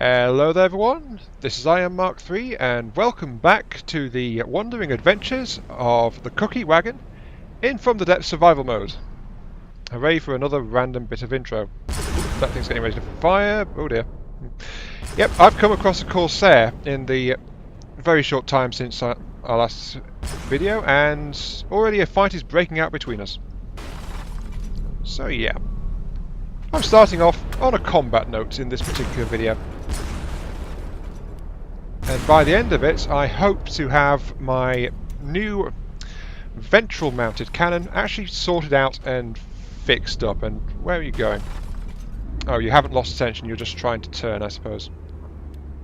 Hello there everyone, this is I Am Mark III and welcome back to the wandering adventures of the Cookie Wagon in From the Depths survival mode. Hooray for another random bit of intro. That thing's getting ready to fire, oh dear. Yep, I've come across a Corsair in the very short time since our last video and already a fight is breaking out between us. So yeah, I'm starting off on a combat note in this particular video. And by the end of it, I hope to have my new ventral mounted cannon actually sorted out and fixed up. And where are you going? Oh, you haven't lost attention, you're just trying to turn, I suppose.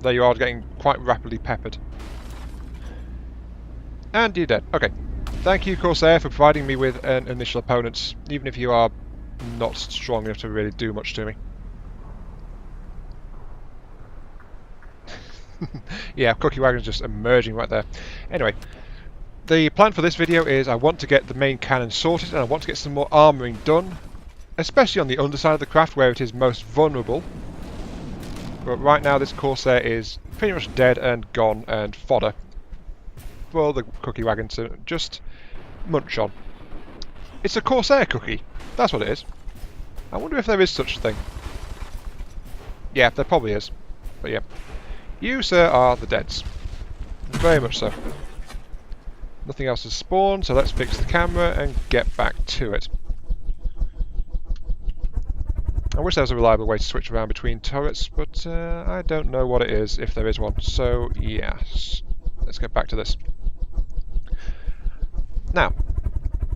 There you are, getting quite rapidly peppered. And you're dead. Okay. Thank you, Corsair, for providing me with an initial opponent, even if you are not strong enough to really do much to me. Yeah, Cookie Wagon's just emerging right there. Anyway, the plan for this video is I want to get the main cannon sorted and I want to get some more armouring done, especially on the underside of the craft where it is most vulnerable. But right now this Corsair is pretty much dead and gone and fodder for the Cookie Wagon to just munch on. It's a Corsair cookie, that's what it is. I wonder if there is such a thing. Yeah, there probably is, but yeah. You, sir, are the deads. Very much so. Nothing else has spawned, so let's fix the camera and get back to it. I wish there was a reliable way to switch around between turrets, but I don't know what it is, if there is one. So, yes. Let's get back to this. Now,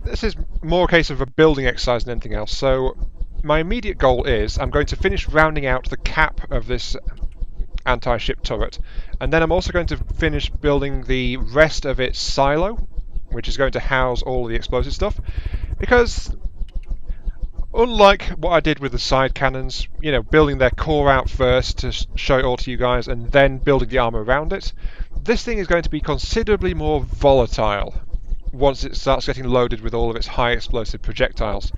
this is more a case of a building exercise than anything else. So, my immediate goal is I'm going to finish rounding out the cap of this anti-ship turret, and then I'm also going to finish building the rest of its silo, which is going to house all of the explosive stuff, because unlike what I did with the side cannons, you know, building their core out first to show it all to you guys and then building the armor around it, this thing is going to be considerably more volatile once it starts getting loaded with all of its high explosive projectiles.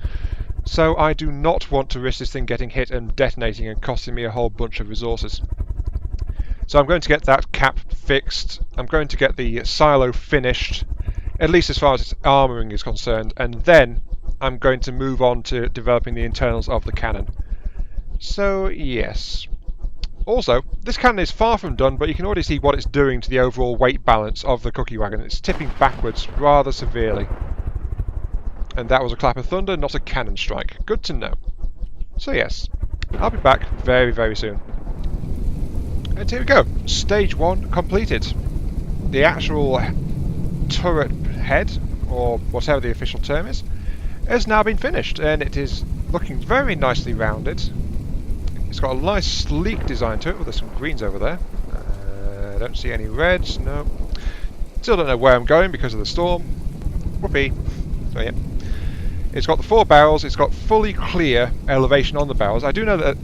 So I do not want to risk this thing getting hit and detonating and costing me a whole bunch of resources. So I'm going to get that cap fixed, I'm going to get the silo finished, at least as far as its armouring is concerned, and then I'm going to move on to developing the internals of the cannon. So yes. Also, this cannon is far from done, but you can already see what it's doing to the overall weight balance of the Cookie Wagon. It's tipping backwards rather severely. And that was a clap of thunder, not a cannon strike. Good to know. So yes, I'll be back very, very soon. And here we go, stage 1 completed. The actual turret head, or whatever the official term is, has now been finished, and it is looking very nicely rounded. It's got a nice sleek design to it. Well, there's some greens over there. I don't see any reds, no. Still don't know where I'm going because of the storm. Whoopee. So yeah. It's got the 4 barrels, it's got fully clear elevation on the barrels. I do know that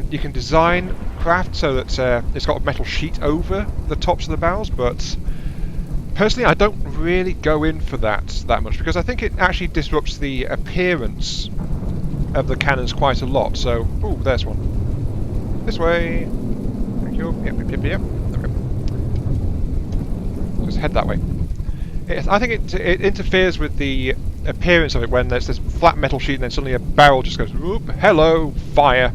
you can design craft so that it's got a metal sheet over the tops of the barrels, but personally I don't really go in for that much because I think it actually disrupts the appearance of the cannons quite a lot. So, ooh, there's one. This way. Thank you. Yep. Okay. Just head that way. I think it interferes with the appearance of it when there's this flat metal sheet and then suddenly a barrel just goes, whoop, hello, fire.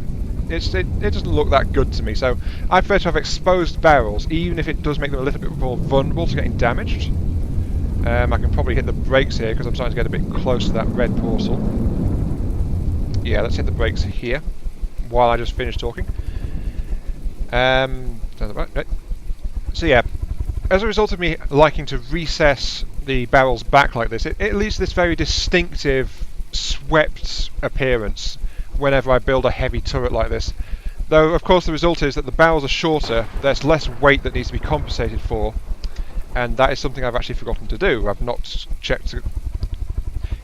It doesn't look that good to me, so I prefer to have exposed barrels, even if it does make them a little bit more vulnerable to getting damaged. I can probably hit the brakes here because I'm starting to get a bit close to that red portal. Yeah, let's hit the brakes here while I just finish talking. So yeah, as a result of me liking to recess the barrels back like this, it leaves this very distinctive swept appearance whenever I build a heavy turret like this. Though of course the result is that the barrels are shorter, there's less weight that needs to be compensated for, and that is something I've actually forgotten to do. I've not checked.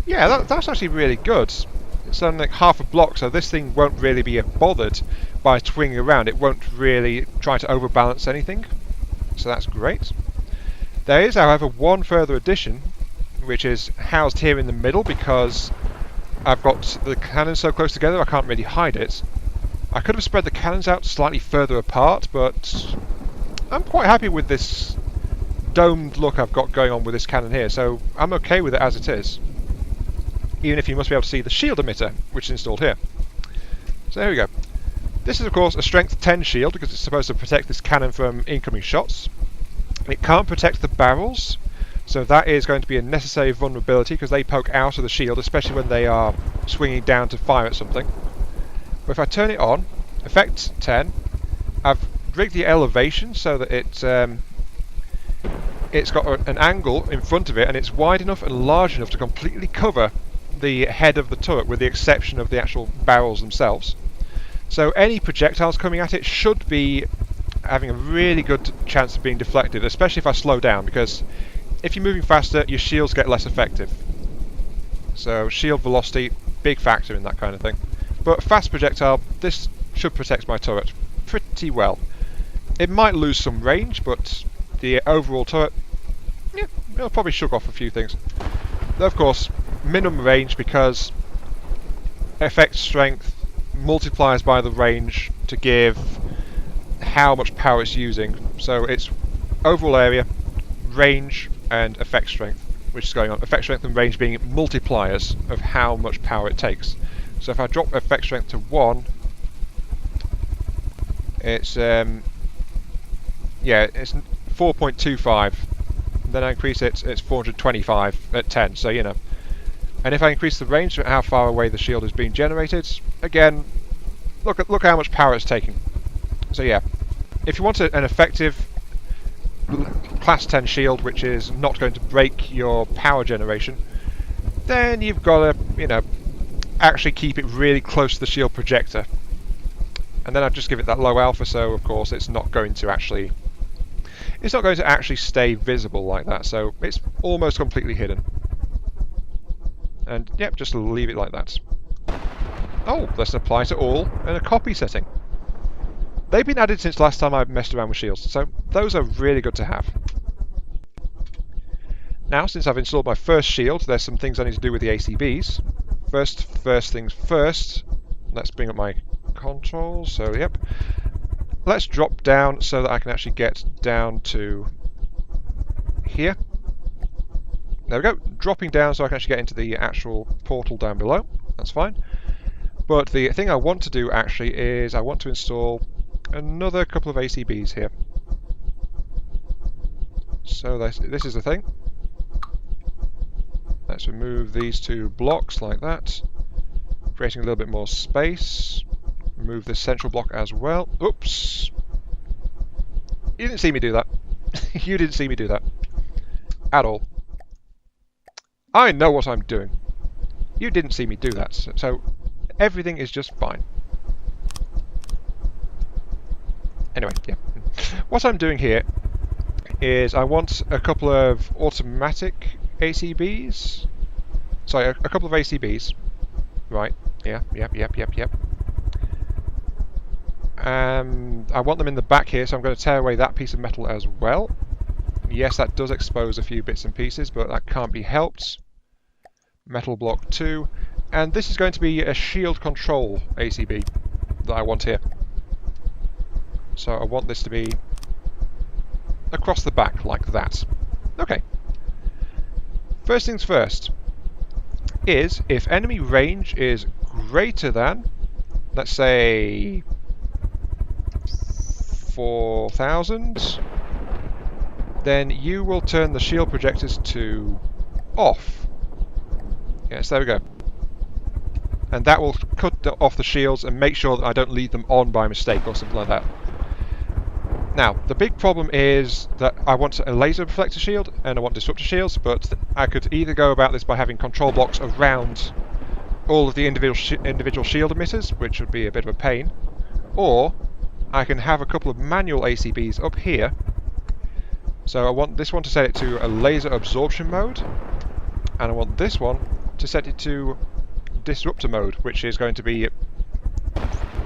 Yeah, that's actually really good. It's only like half a block, so this thing won't really be bothered by swinging around. It won't really try to overbalance anything, so that's great. There is, however, one further addition, which is housed here in the middle because I've got the cannons so close together I can't really hide it. I could have spread the cannons out slightly further apart, but I'm quite happy with this domed look I've got going on with this cannon here, so I'm okay with it as it is. Even if you must be able to see the shield emitter, which is installed here. So there we go. This is of course a strength 10 shield because it's supposed to protect this cannon from incoming shots. It can't protect the barrels, so that is going to be a necessary vulnerability because they poke out of the shield, especially when they are swinging down to fire at something. But if I turn it on, effect 10, I've rigged the elevation so that it's got an angle in front of it and it's wide enough and large enough to completely cover the head of the turret with the exception of the actual barrels themselves. So any projectiles coming at it should be having a really good chance of being deflected, especially if I slow down, because if you're moving faster your shields get less effective. So shield velocity, big factor in that kind of thing. But fast projectile, this should protect my turret pretty well. It might lose some range, but the overall turret, yeah, it'll probably shrug off a few things. Though of course, minimum range because effect strength multiplies by the range to give how much power it's using. So it's overall area, range, and effect strength, which is going on. Effect strength and range being multipliers of how much power it takes. So if I drop effect strength to 1, it's it's 4.25. Then I increase it, it's 425 at 10. So you know. And if I increase the range to how far away the shield is being generated, again, look how much power it's taking. So yeah, if you want an effective class 10 shield which is not going to break your power generation, then you've got to, you know, actually keep it really close to the shield projector. And then I'd just give it that low alpha, so of course it's not going to actually stay visible like that. So it's almost completely hidden. And yep, just leave it like that. Oh, there's an apply to all and a copy setting. They've been added since last time I messed around with shields, so those are really good to have. Now, since I've installed my first shield, there's some things I need to do with the ACBs. First things first, let's bring up my controls, so yep. Let's drop down so that I can actually get down to here. There we go, dropping down so I can actually get into the actual portal down below. That's fine. But the thing I want to do actually is I want to install another couple of ACBs here. So this is the thing. Let's remove these two blocks like that, creating a little bit more space. Remove this central block as well. Oops! You didn't see me do that. You didn't see me do that. At all. I know what I'm doing. You didn't see me do that, so everything is just fine. Anyway, yeah. What I'm doing here is I want a couple of automatic ACBs. Sorry, a couple of ACBs. Right, yeah, yep. I want them in the back here, so I'm going to tear away that piece of metal as well. Yes, that does expose a few bits and pieces, but that can't be helped. Metal block 2. And this is going to be a shield control ACB that I want here. So I want this to be across the back like that. Okay. First things first is if enemy range is greater than, let's say, 4,000, then you will turn the shield projectors to off. Yes, there we go. And that will cut off the shields and make sure that I don't leave them on by mistake or something like that. Now, the big problem is that I want a laser reflector shield and I want disruptor shields, but I could either go about this by having control blocks around all of the individual shield emitters, which would be a bit of a pain, or I can have a couple of manual ACBs up here. So I want this one to set it to a laser absorption mode, and I want this one to set it to disruptor mode, which is going to be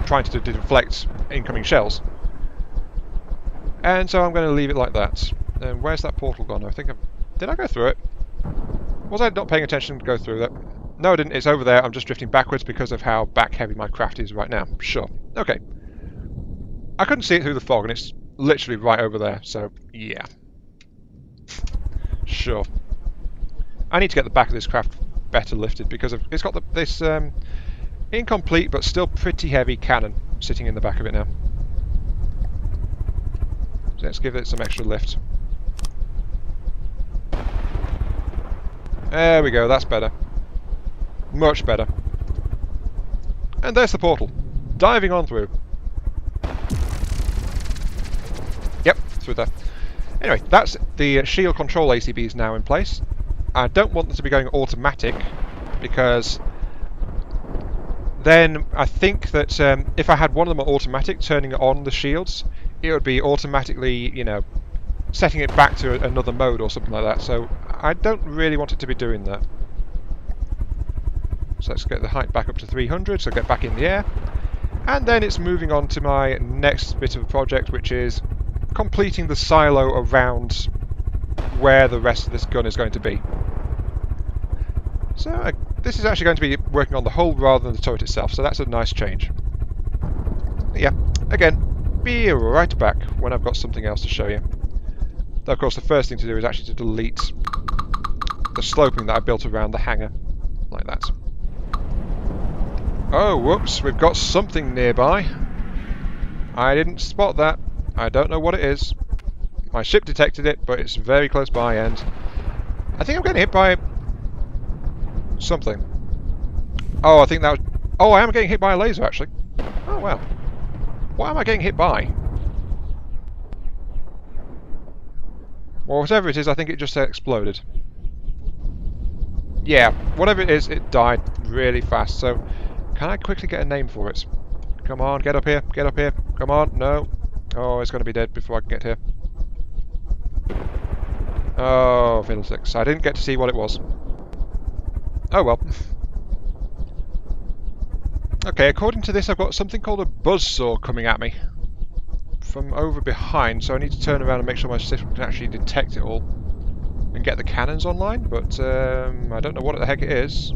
trying to deflect incoming shells. And so I'm going to leave it like that. And where's that portal gone? I think did I go through it? Was I not paying attention to go through that? No, I didn't. It's over there. I'm just drifting backwards because of how back-heavy my craft is right now. Sure. Okay. I couldn't see it through the fog, and it's literally right over there, so yeah. Sure. I need to get the back of this craft better lifted because it's got this incomplete but still pretty heavy cannon sitting in the back of it now. So let's give it some extra lift. There we go, that's better. Much better. And there's the portal. Diving on through. Yep, through there. Anyway, that's the shield control ACBs now in place. I don't want them to be going automatic because then I think that if I had one of them automatic turning on the shields, it would be automatically, you know, setting it back to another mode or something like that. So I don't really want it to be doing that. So let's get the height back up to 300, so get back in the air. And then it's moving on to my next bit of the project, which is completing the silo around where the rest of this gun is going to be. So this is actually going to be working on the hull rather than the turret itself, so that's a nice change. But yeah, again, be right back when I've got something else to show you. Though, of course, the first thing to do is actually to delete the sloping that I built around the hangar, like that. Oh, whoops, we've got something nearby. I didn't spot that. I don't know what it is. My ship detected it, but it's very close by, and I think I'm getting hit by something. Oh, I think that was... Oh, I am getting hit by a laser, actually. Oh, wow. What am I getting hit by? Well, whatever it is, I think it just exploded. Yeah, whatever it is, it died really fast, so... Can I quickly get a name for it? Come on, get up here, get up here. Come on, no. Oh, it's going to be dead before I can get here. Oh, fiddlesticks. I didn't get to see what it was. Oh well. Okay, according to this, I've got something called a buzzsaw coming at me from over behind, so I need to turn around and make sure my system can actually detect it all and get the cannons online, but I don't know what the heck it is.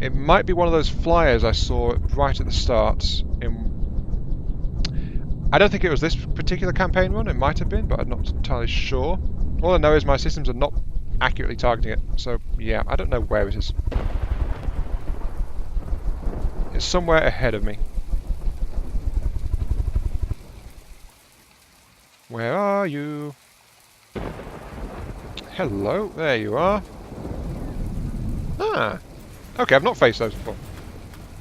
It might be one of those flyers I saw right at the start. I don't think it was this particular campaign run, it might have been, but I'm not entirely sure. All I know is my systems are not accurately targeting it, so yeah, I don't know where it is. It's somewhere ahead of me. Where are you? Hello, there you are. Ah, okay, I've not faced those before.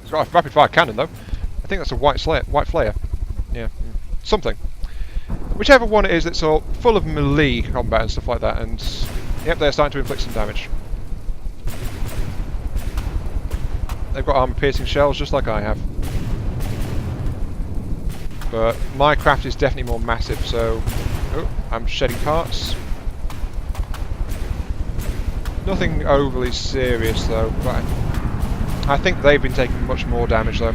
It's got a rapid fire cannon though. I think that's a white flare. Yeah, something. Whichever one it is, it's all full of melee combat and stuff like that, and yep, they're starting to inflict some damage. They've got armor-piercing shells just like I have. But my craft is definitely more massive, so... Oh, I'm shedding parts. Nothing overly serious though, but I think they've been taking much more damage though.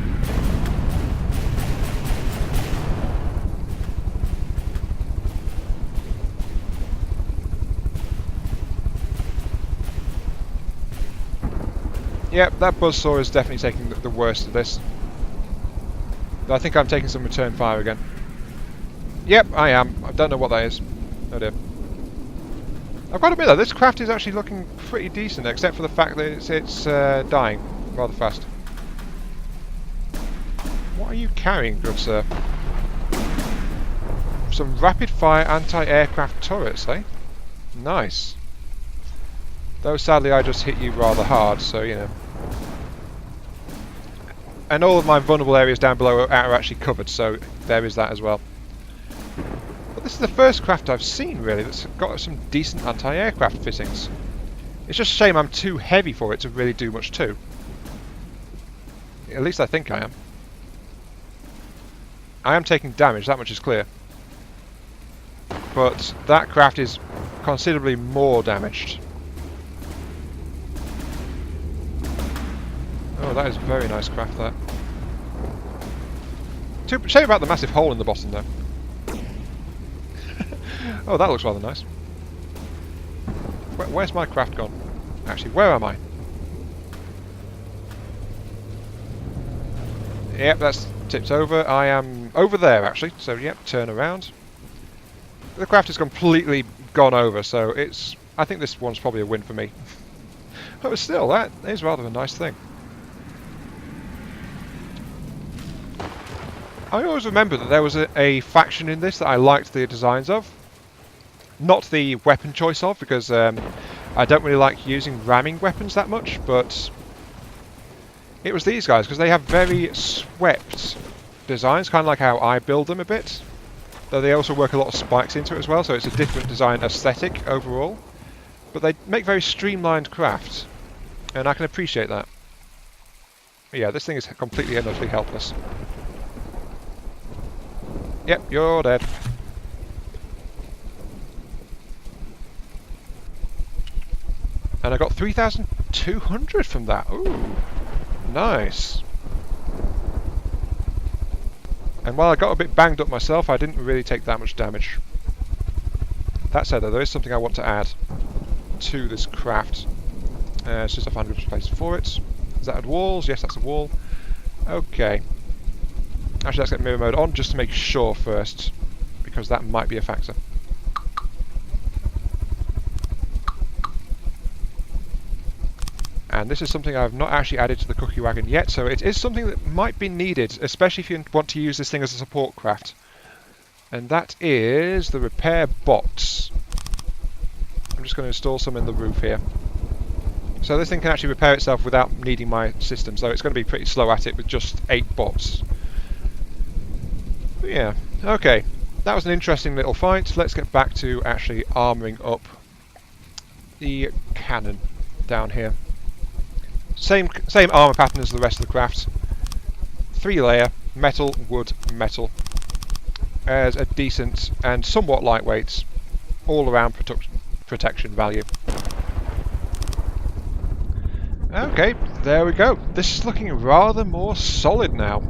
Yep, that buzzsaw is definitely taking the worst of this. I think I'm taking some return fire again. Yep, I am. I don't know what that is. Oh dear. I've got to admit though, this craft is actually looking pretty decent, except for the fact that it's dying rather fast. What are you carrying, good sir? Some rapid-fire anti-aircraft turrets, eh? Nice. Though sadly I just hit you rather hard, so you know. And all of my vulnerable areas down below are actually covered, so there is that as well. But this is the first craft I've seen, really, that's got some decent anti-aircraft fittings. It's just a shame I'm too heavy for it to really do much too. At least I think I am. I am taking damage, that much is clear. But that craft is considerably more damaged. Oh, that is a very nice craft, that. Shame about the massive hole in the bottom, though. Oh, that looks rather nice. Where's my craft gone? Actually, where am I? Yep, that's tipped over. I am over there, actually. So, yep, turn around. The craft is completely gone over, so it's... I think this one's probably a win for me. But still, that is rather a nice thing. I always remember that there was a faction in this that I liked the designs of. Not the weapon choice of, because I don't really like using ramming weapons that much, but it was these guys, because they have very swept designs, kind of like how I build them a bit. Though they also work a lot of spikes into it as well, so it's a different design aesthetic overall. But they make very streamlined craft, and I can appreciate that. But yeah, this thing is completely and utterly helpless. Yep, you're dead. And I got 3,200 from that. Ooh, nice. And while I got a bit banged up myself, I didn't really take that much damage. That said, though, there is something I want to add to this craft. It's just I find a good place for it. Is that at walls? Yes, that's a wall. Okay. Actually, let's get mirror mode on just to make sure first, because that might be a factor. And this is something I've not actually added to the cookie wagon yet, so it is something that might be needed, especially if you want to use this thing as a support craft. And that is the repair bots. I'm just going to install some in the roof here. So this thing can actually repair itself without needing my system, so it's going to be pretty slow at it with just 8 bots. But yeah, okay. That was an interesting little fight. Let's get back to actually armouring up the cannon down here. Same armour pattern as the rest of the craft. 3-layer, metal, wood, metal. As a decent and somewhat lightweight all-around protection value. Okay, there we go. This is looking rather more solid now.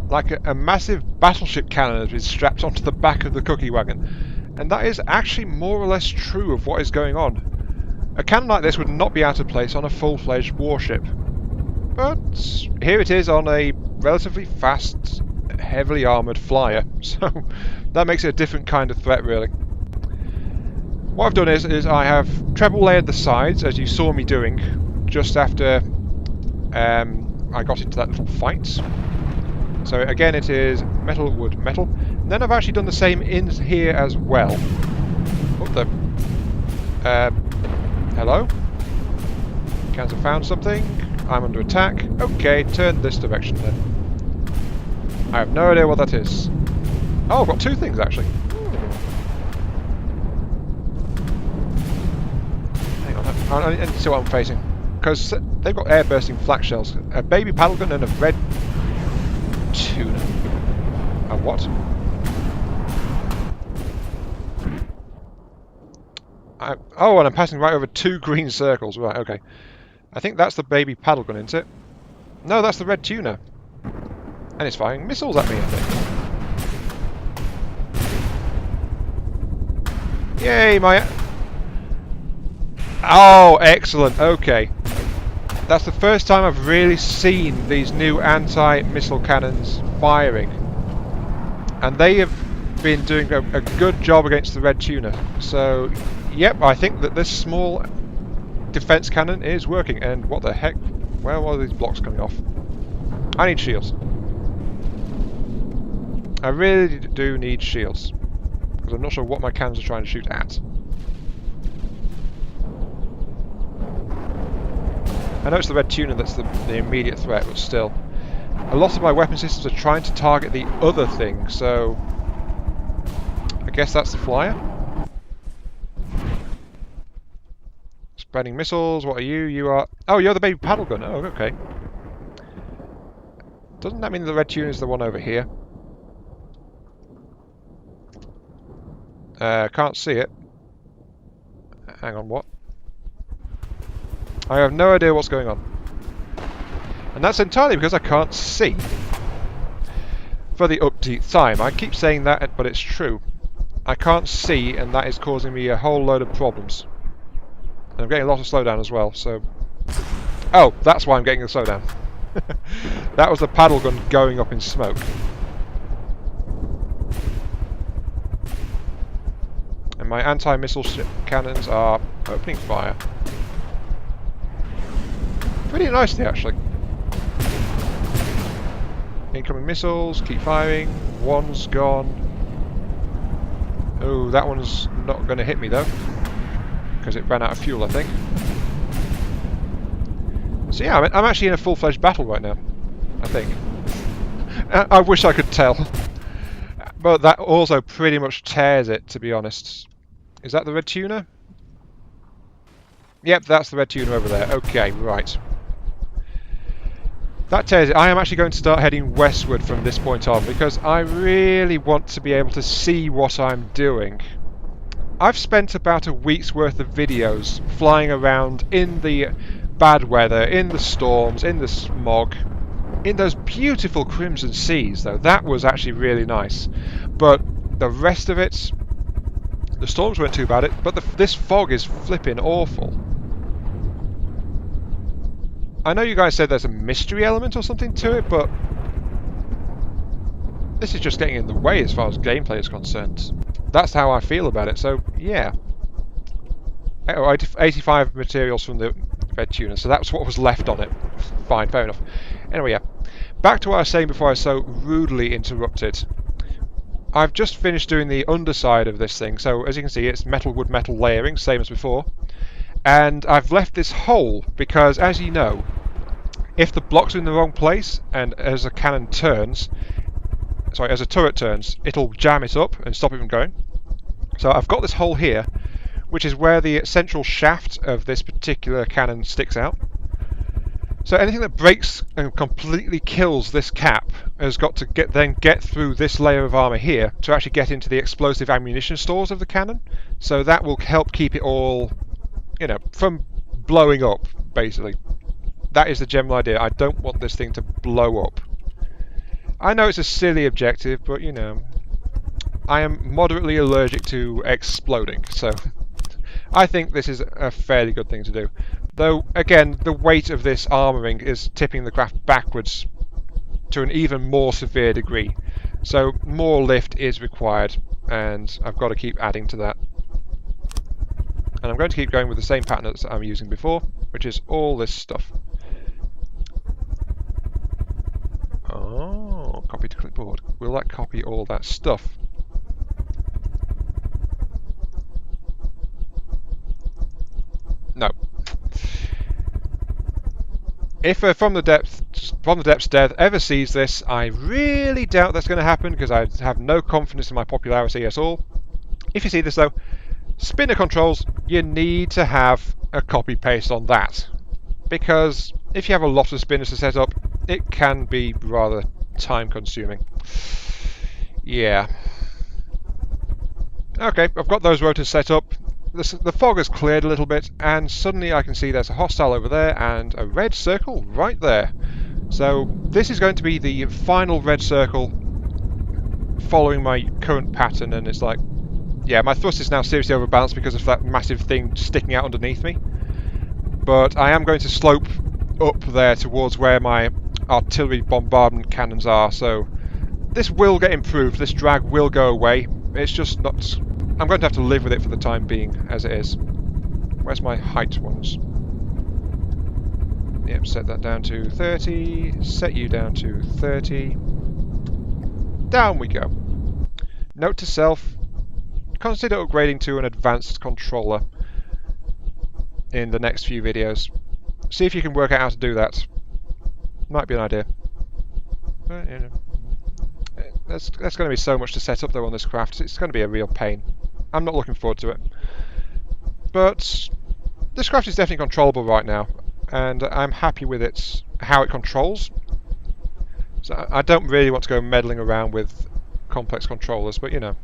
Like a massive battleship cannon has been strapped onto the back of the cookie wagon. And that is actually more or less true of what is going on. A cannon like this would not be out of place on a full-fledged warship. But here it is on a relatively fast, heavily armoured flyer. So that makes it a different kind of threat, really. What I've done is I have treble layered the sides, as you saw me doing, just after I got into that little fight. So again, it is metal, wood, metal. And then I've actually done the same in here as well. What the... hello? Cans have found something. I'm under attack. Okay, turn this direction then. I have no idea what that is. Oh, I've got 2 things actually. Hang on, I need to see what I'm facing. Because they've got air bursting flak shells. A baby paddle gun and a red tuna. A what? Oh, and I'm passing right over 2 green circles. Right, okay. I think that's the baby paddle gun, isn't it? No, that's the red tuna. And it's firing missiles at me, I think. Yay, my... Oh, excellent. Okay. That's the first time I've really seen these new anti-missile cannons firing. And they have been doing a good job against the red tuna. So, yep, I think that this small defense cannon is working. And what the heck? Where are these blocks coming off? I need shields. I really do need shields. Because I'm not sure what my cannons are trying to shoot at. I know it's the red tuna that's the immediate threat, but still. A lot of my weapon systems are trying to target the other thing, so... I guess that's the flyer? Spreading missiles, what are you? You are... Oh, you're the baby paddle gun. Oh, okay. Doesn't that mean the red tuna is the one over here? Can't see it. Hang on, what? I have no idea what's going on. And that's entirely because I can't see. For the update time. I keep saying that, but it's true. I can't see, and that is causing me a whole load of problems. And I'm getting a lot of slowdown as well, so... Oh, that's why I'm getting the slowdown. That was the paddle gun going up in smoke. And my anti-missile cannons are opening fire. Pretty nicely, actually. Incoming missiles, keep firing. One's gone. Oh, that one's not going to hit me though, because it ran out of fuel, I think. So yeah, I'm actually in a full-fledged battle right now, I think. I wish I could tell. But that also pretty much tears it, to be honest. Is that the red tuna? Yep, that's the red tuna over there. Okay, right. That tears it. I am actually going to start heading westward from this point on, because I really want to be able to see what I'm doing. I've spent about a week's worth of videos flying around in the bad weather, in the storms, in the smog, in those beautiful crimson seas, though. That was actually really nice. But the rest of it, the storms weren't too bad, but this fog is flipping awful. I know you guys said there's a mystery element or something to it, but this is just getting in the way as far as gameplay is concerned. That's how I feel about it, so yeah. Oh, 85 materials from the red tuna, so that's what was left on it. Fine, fair enough. Anyway, yeah. Back to what I was saying before I was so rudely interrupted. I've just finished doing the underside of this thing, so as you can see it's metal wood metal layering, same as before. And I've left this hole because, as you know, if the blocks are in the wrong place and as a cannon turns, sorry, as a turret turns, it'll jam it up and stop it from going. So I've got this hole here, which is where the central shaft of this particular cannon sticks out. So anything that breaks and completely kills this cap has got to get through this layer of armour here to actually get into the explosive ammunition stores of the cannon. So that will help keep it all, you know, from blowing up, basically. That is the general idea. I don't want this thing to blow up. I know it's a silly objective, but you know, I am moderately allergic to exploding, so I think this is a fairly good thing to do. Though, again, the weight of this armouring is tipping the craft backwards to an even more severe degree. So more lift is required, and I've got to keep adding to that. And I'm going to keep going with the same pattern that I'm using before, which is all this stuff. Oh, copy to clipboard. Will that copy all that stuff? No. If from the depths Death ever sees this, I really doubt that's going to happen because I have no confidence in my popularity at all. If you see this though, spinner controls, you need to have a copy paste on that, because if you have a lot of spinners to set up, it can be rather time consuming. Yeah. Okay, I've got those rotors set up. The fog has cleared a little bit, and suddenly I can see there's a hostile over there and a red circle right there. So this is going to be the final red circle following my current pattern, and it's like, yeah, my thrust is now seriously overbalanced because of that massive thing sticking out underneath me. But I am going to slope up there towards where my artillery bombardment cannons are, so this will get improved, this drag will go away. It's just not... I'm going to have to live with it for the time being, as it is. Where's my height ones? Yep, set that down to 30, set you down to 30. Down we go. Note to self, consider upgrading to an advanced controller in the next few videos. See if you can work out how to do that. Might be an idea. But, you know, there's going to be so much to set up though on this craft, it's going to be a real pain. I'm not looking forward to it. But this craft is definitely controllable right now, and I'm happy with how it controls. So I don't really want to go meddling around with complex controllers, but you know,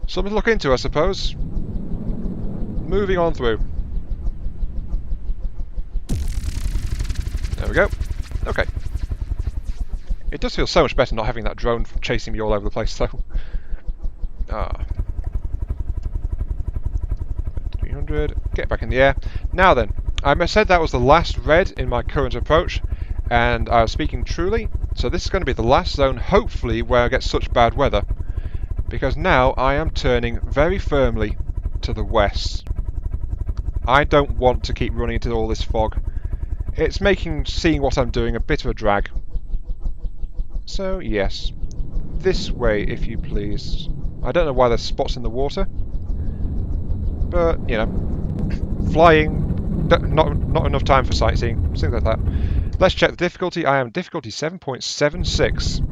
something to look into, I suppose. Moving on through. There we go. Okay. It does feel so much better not having that drone chasing me all over the place, though. 300. Get back in the air. Now then, I said that was the last red in my current approach, And I was speaking truly, so this is going to be the last zone, hopefully, where I get such bad weather. Because now I am turning very firmly to the west. I don't want to keep running into all this fog. It's making seeing what I'm doing a bit of a drag. So, yes. This way, if you please. I don't know why there's spots in the water. But, you know, flying, not enough time for sightseeing, things like that. Let's check the difficulty. I am difficulty 7.76.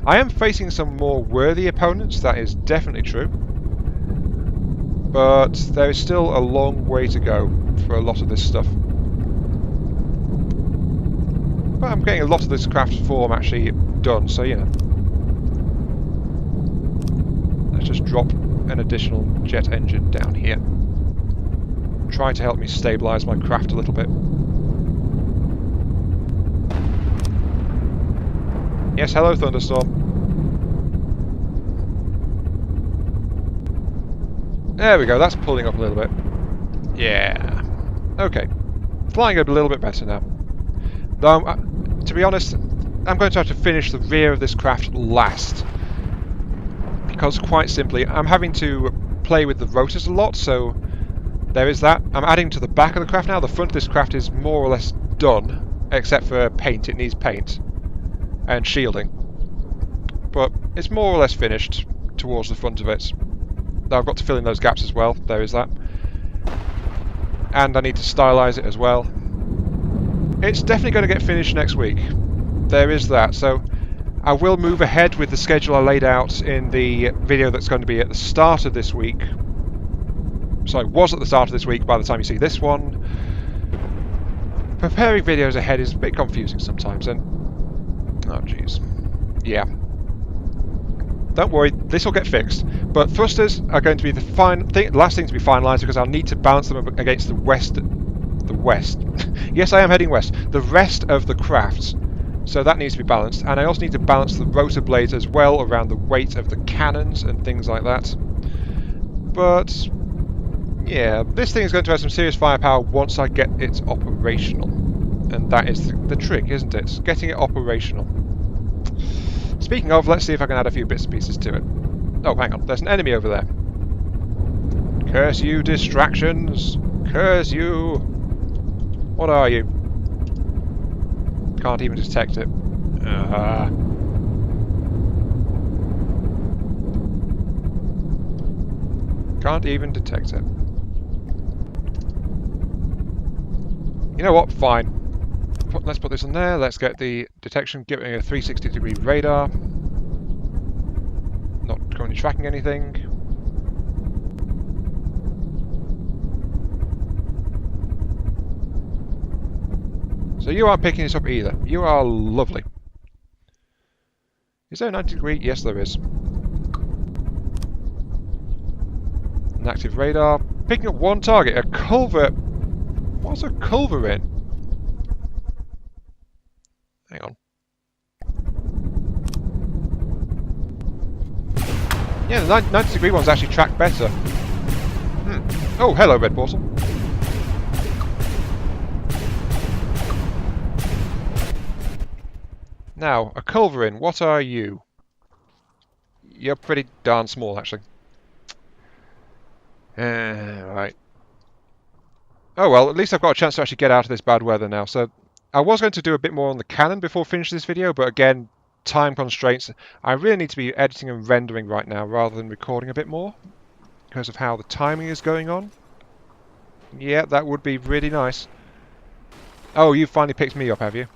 I am facing some more worthy opponents, that is definitely true. But there is still a long way to go for a lot of this stuff. But I'm getting a lot of this craft form actually done, so you know. Let's just drop an additional jet engine down here. Try to help me stabilise my craft a little bit. Yes, hello thunderstorm. There we go, that's pulling up a little bit. Yeah. Okay. Flying a little bit better now. Though, to be honest, I'm going to have to finish the rear of this craft last. Because, quite simply, I'm having to play with the rotors a lot, so there is that. I'm adding to the back of the craft now. The front of this craft is more or less done, except for paint. It needs paint. And shielding. But it's more or less finished towards the front of it. I've got to fill in those gaps as well, there is that. And I need to stylize it as well. It's definitely going to get finished next week. There is that, so I will move ahead with the schedule I laid out in the video that's going to be at the start of this week. Sorry, was at the start of this week by the time you see this one. Preparing videos ahead is a bit confusing sometimes, and oh jeez. Yeah. Don't worry, this will get fixed. But thrusters are going to be the last thing to be finalised because I'll need to balance them against the west. The west. Yes, I am heading west. The rest of the crafts. So that needs to be balanced. And I also need to balance the rotor blades as well around the weight of the cannons and things like that. But yeah, this thing is going to have some serious firepower once I get it operational. And that is the trick, isn't it? Getting it operational. Speaking of, let's see if I can add a few bits and pieces to it. Oh, hang on. There's an enemy over there. Curse you, distractions! Curse you! What are you? Can't even detect it. Can't even detect it. You know what? Fine. Let's put this on there. Let's get the detection, give it a 360-degree radar. Not currently tracking anything. So you aren't picking this up either. You are lovely. Is there a 90-degree? Yes, there is. An active radar. Picking up one target. A culvert. What's a culverin? Hang on. Yeah, the 90-degree ones actually track better. Oh, hello, red portal. Now, a culverin, what are you? You're pretty darn small, actually. Right. Oh well, at least I've got a chance to actually get out of this bad weather now. So, I was going to do a bit more on the cannon before finishing this video, but again, time constraints. I really need to be editing and rendering right now rather than recording a bit more because of how the timing is going on. Yeah, that would be really nice. Oh, you finally picked me up, have you?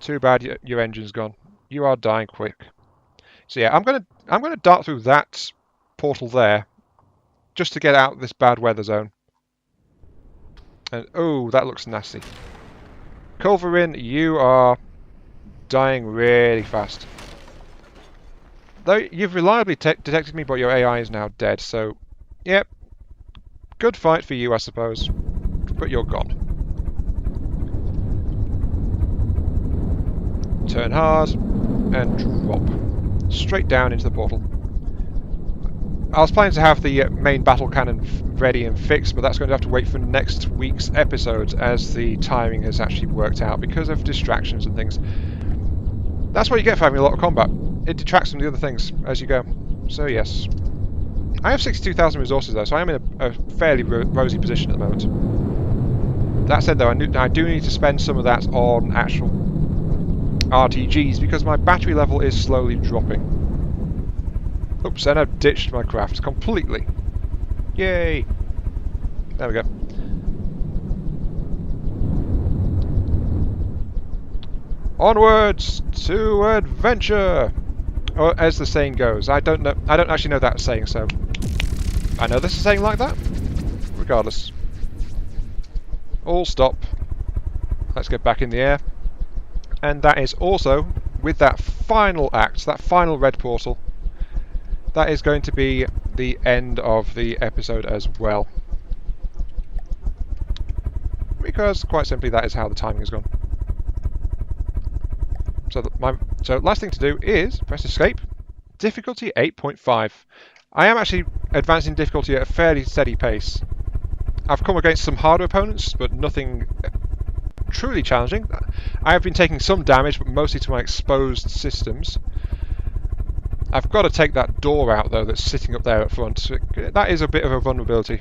Too bad your engine's gone. You are dying quick. So yeah, I'm gonna dart through that portal there, just to get out of this bad weather zone. And oh, that looks nasty. Culverin, you are dying really fast. Though you've reliably detected me, but your AI is now dead. So, yep, good fight for you, I suppose. But you're gone. Turn hard and drop straight down into the portal. I was planning to have the main battle cannon ready and fixed, but that's going to have to wait for next week's episode as the timing has actually worked out because of distractions and things. That's what you get for having a lot of combat. It detracts from the other things as you go. So yes. I have 62,000 resources though, so I am in a fairly rosy position at the moment. That said though, I do need to spend some of that on actual RTGs because my battery level is slowly dropping. Oops, and I've ditched my craft completely. Yay! There we go. Onwards to adventure! Or as the saying goes. I don't actually know that saying, so I know there's a saying like that. Regardless. All stop. Let's get back in the air. And that is also, with that final act, that final red portal, that is going to be the end of the episode as well. Because, quite simply, that is how the timing has gone. So last thing to do is press escape. Difficulty 8.5. I am actually advancing difficulty at a fairly steady pace. I've come against some harder opponents, but nothing truly challenging. I have been taking some damage, but mostly to my exposed systems. I've got to take that door out, though, that's sitting up there at front. That is a bit of a vulnerability.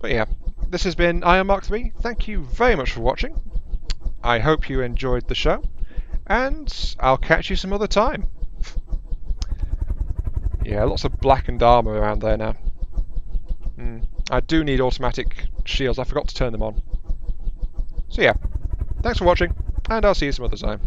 But yeah, this has been Iron Mark 3. Thank you very much for watching. I hope you enjoyed the show, and I'll catch you some other time. Yeah, lots of blackened armour around there now. I do need automatic shields. I forgot to turn them on. So yeah, thanks for watching, and I'll see you some other time.